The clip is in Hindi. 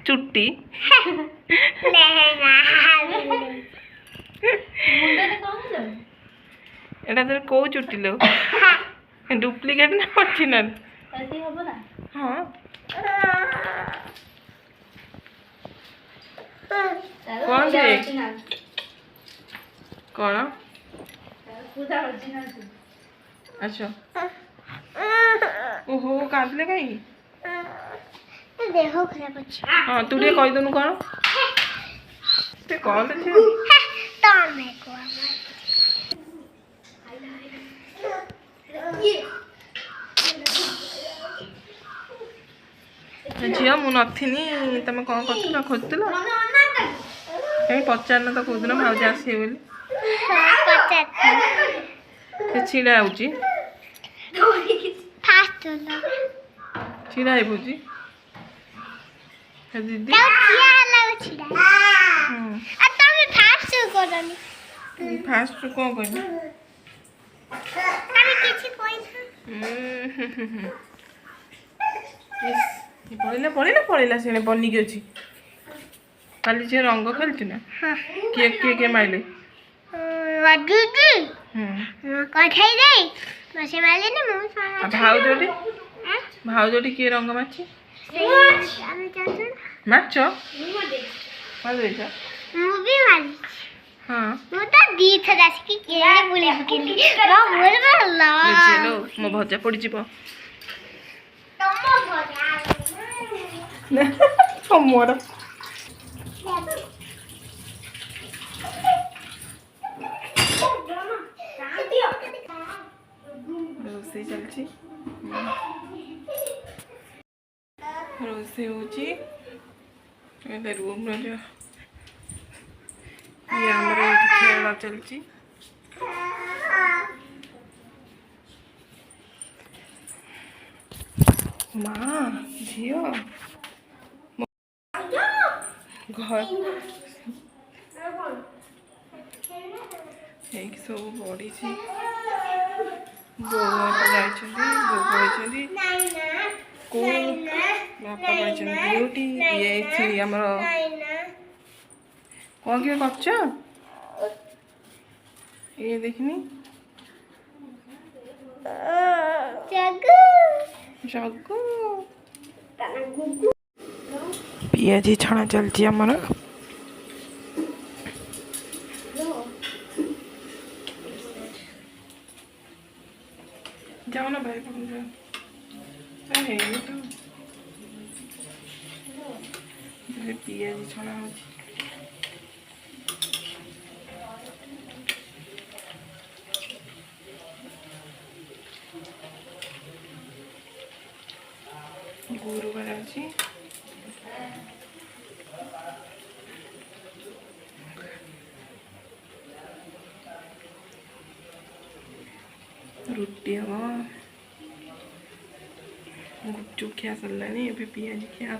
चुट्टी एटा तो कौ चुट्टी लो डुप्लिकेट ना ओरिजिनल हाँ कौन रे कौन अच्छा ओहो कांदले कहीं देखो खराब अछि हां तू टे कहि दनु कौन ते कॉल छे तमे को झिया मु नथिनी तमे कौन करथिलो खोजतिलो कहीं पचारना तो कोदिन भाउज आसी बोली से छिड़ा आउची फास्ट लो छिड़ा आई बुजी दीदी क्या लागो छिड़ा आ तमे फास्ट करनी फास्ट को कहनी तमे किछि कोइ ना पड़ेला से बनी की अच्छी काली जे रंग खेलती ना किए किए के माइले दीदी कठाई दे मसे मारले ना मु भाउजोटी किए रंग माची আমি জানি माच मार देछा মুভি মারি हां মু তো দিথ দাস কি কেলে বুলি বুকিলি রা মোর ভালো चलो मो भजा पड़ी जीव তম ভজা मोर रोसे चलची रोसे होची एले रूम रे ये हमरे खेला चलची माँ झियो घर सब बड़ी बो को बापा ड्यूटी ये आमर कौन किए कर ये देखनी जगू पियाजी छणा चलती आमर जाओ ना भाई पकड़ जाओ अरे ये तो पियाजी छणा हो गुरुवार अच्छी रुटी हम गुपचुप खिया सरलानी पियाजी खिया